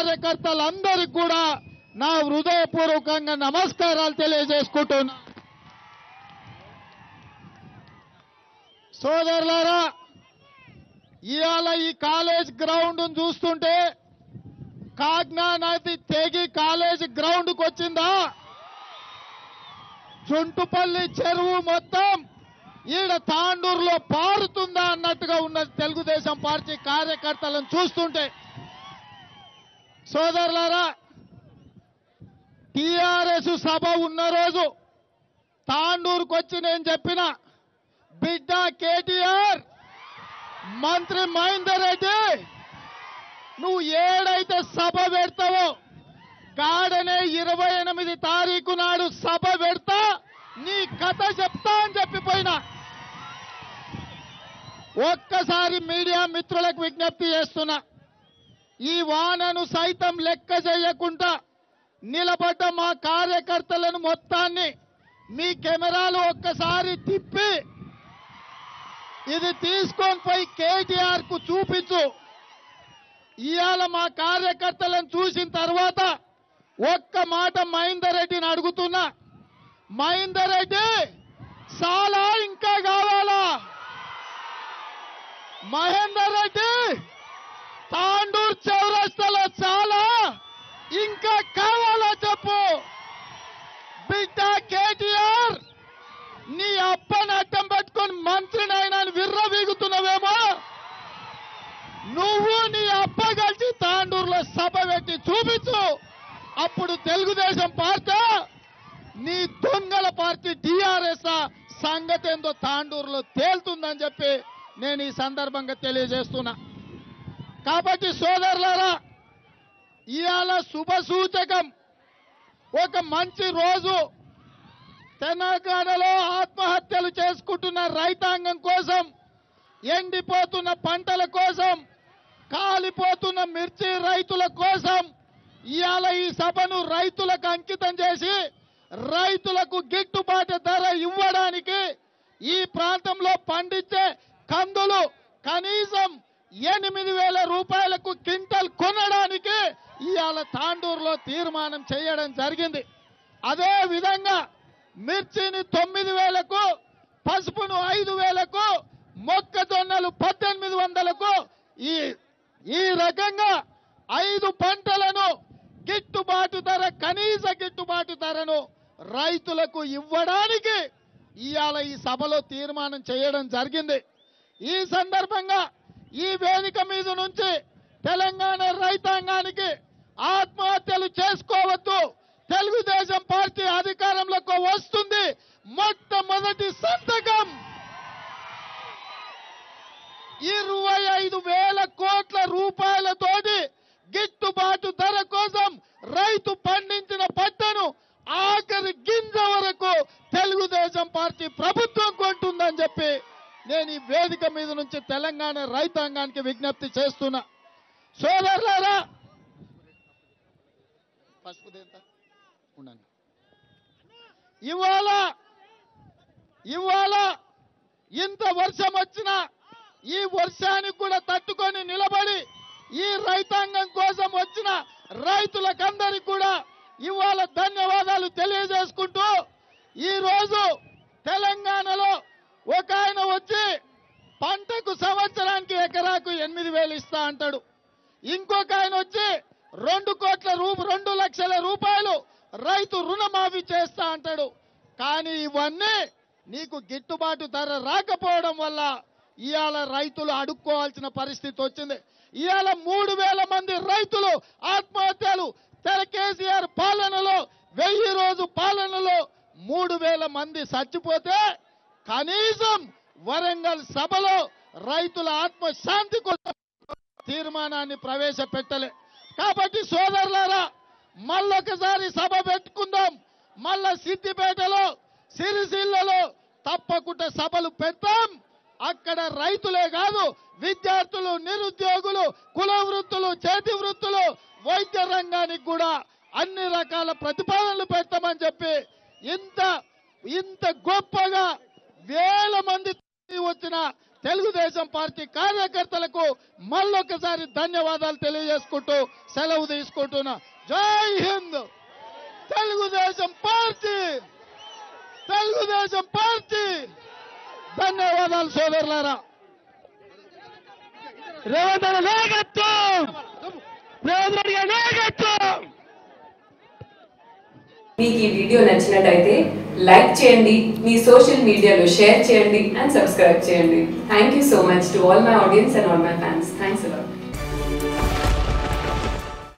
కార్యకర్తలందరికీ కూడా నా హృదయపూర్వకంగా నమస్కారాలు తెలియజేసుకుంటున్నా. సోదరులారా, ఇవాళ ఈ కాలేజ్ గ్రౌండ్ చూస్తుంటే కాగ్నా నది తెగి కాలేజ్ గ్రౌండ్కి వచ్చిందా, చుంటుపల్లి చెరువు మొత్తం ఈడ తాండూరులో పారుతుందా అన్నట్టుగా ఉన్న తెలుగుదేశం పార్టీ కార్యకర్తలను చూస్తుంటే. సోదరులారా, టిఆర్ఎస్ సభ ఉన్న రోజు తాండూరుకు వచ్చి నేను చెప్పిన, బిడ్డ కేటీఆర్, మంత్రి మహేందర్ రెడ్డి, నువ్వు ఏడైతే సభ పెడతావో గాడనే 28 తారీఖు నాడు సభ పెడతా, నీ కథ చెప్తా అని చెప్పిపోయినా. ఒక్కసారి మీడియా మిత్రులకు విజ్ఞప్తి చేస్తున్నా, ఈ వానను సైతం లెక్క చేయకుండా నిలబడ్డ మా కార్యకర్తలను మొత్తాన్ని మీ కెమెరాలు ఒక్కసారి తిప్పి ఇది తీసుకొని పోయి కేటీఆర్ కు చూపించు. ఇవాళ మా కార్యకర్తలను చూసిన తర్వాత ఒక్క మాట మహేందర్ రెడ్డిని అడుగుతున్నా, మహేందర్ రెడ్డి చాలా ఇంకా కావాలా? మహేందర్ రెడ్డి తాండూరు చౌరస్తాలో చాలా ఇంకా కావాలా చెప్పు. బిడ్డ కేటీఆర్, నీ అప్పని అడ్డం పెట్టుకొని మంత్రినైనా విర్రవీగుతున్నావేమో. నువ్వు నీ అప్ప కలిసి తాండూరులో సభ పెట్టి చూపించు. అప్పుడు తెలుగుదేశం పార్టీ, నీ దొంగల పార్టీ టిఆర్ఎస్ సంగతి ఏందో తాండూరులో తేలుతుందని చెప్పి నేను ఈ సందర్భంగా తెలియజేస్తున్నా. కాబట్టి సోదరులారా, ఇవాళ శుభ సూచకం, ఒక మంచి రోజు. తెలంగాణలో ఆత్మహత్యలు చేసుకుంటున్న రైతాంగం కోసం, ఎండిపోతున్న పంటల కోసం, కాలిపోతున్న మిర్చి రైతుల కోసం ఇవాళ ఈ సభను రైతులకు అంకితం చేసి రైతులకు గిట్టుబాటు ధర ఇవ్వడానికి, ఈ ప్రాంతంలో పండించే కందులు కనీసం 8,000 రూపాయలకు క్వింటల్ కొనడానికి ఇవాళ తాండూరులో తీర్మానం చేయడం జరిగింది. అదే విధంగా మిర్చిని 9,000కు, పసుపును 5,000కు, మొక్కజొన్నలు 1,800కు, ఈ రకంగా 5 పంటలను గిట్టుబాటు ధర, కనీస గిట్టుబాటు ధరను రైతులకు ఇవ్వడానికి ఇవాళ ఈ సభలో తీర్మానం చేయడం జరిగింది. ఈ సందర్భంగా ఈ వేదిక మీద నుంచి తెలంగాణ రైతాంగానికి ఆత్మహత్యలు చేసుకోవద్దు, తెలుగుదేశం పార్టీ అధికారంలోకి వస్తుంది, మొట్టమొదటి సంతకం 25,000 కోట్ల రూపాయలతోటి గిట్టుబాటు ధర కోసం రైతు పండించిన పంటను ఆఖరి గింజ వరకు తెలుగుదేశం పార్టీ ప్రభుత్వం కొంటుందని చెప్పి నేను ఈ వేదిక మీద నుంచి తెలంగాణ రైతాంగానికి విజ్ఞప్తి చేస్తున్నా. సోదరులారా, ఇవాళ ఇంత వర్షం వచ్చినా ఈ వర్షానికి కూడా తట్టుకొని నిలబడి ఈ రైతాంగం కోసం వచ్చిన రైతులకందరికీ కూడా ఇవాళ ధన్యవాదాలు తెలియజేసుకుంటూ, ఈ రోజు తెలంగాణలో ఒక ఆయన వచ్చి పంటకు సంవత్సరానికి ఎకరాకు 8,000 ఇస్తా అంటాడు. ఇంకొక ఆయన వచ్చి 2 లక్షల రూపాయలు రైతు రుణమాఫీ చేస్తా అంటాడు. కానీ ఇవన్నీ నీకు గిట్టుబాటు ధర రాకపోవడం వల్ల ఇవాళ రైతులు అడుక్కోవాల్సిన పరిస్థితి వచ్చింది. ఇవాళ 3,000 మంది రైతులు ఆత్మహత్యలు, కేసీఆర్ పాలనలో 1000 రోజు పాలనలో 3,000 మంది చచ్చిపోతే కనీసం వరంగల్ సభలో రైతుల ఆత్మశాంతి కోసం తీర్మానాన్ని ప్రవేశపెట్టలే. కాబట్టి సోదరులారా, మళ్ళొకసారి సభ పెట్టుకుందాం. మళ్ళా సిద్దిపేటలో, సిరిసిల్లలో తప్పకుండా సభలు పెడతాం. అక్కడ రైతులే కాదు, విద్యార్థులు, నిరుద్యోగులు, కుల వృత్తులు, చేతి వృత్తులు, వైద్య రంగానికి కూడా అన్ని రకాల ప్రతిపాదనలు పెడతామని చెప్పి ఇంత గొప్పగా 1,000 మంది వచ్చిన తెలుగుదేశం పార్టీ కార్యకర్తలకు మళ్ళొకసారి ధన్యవాదాలు తెలియజేసుకుంటూ సెలవు తీసుకుంటున్నా. జై హింద్. Telugu Desam party, Telugu Desam party. ధన్యవాదాలు సోదరులారా. రేవంత్ రెడ్డి నాయకత్వం, రేవంత్ రెడ్డి గారి నాయకత్వం. మీకు ఈ వీడియో నచ్చినట్టయితే లైక్ చేయండి, మీ సోషల్ మీడియాలో షేర్ చేయండి అండ్ సబ్స్క్రైబ్ చేయండి. Thank you so much to all my audience and all my fans. Thanks a lot.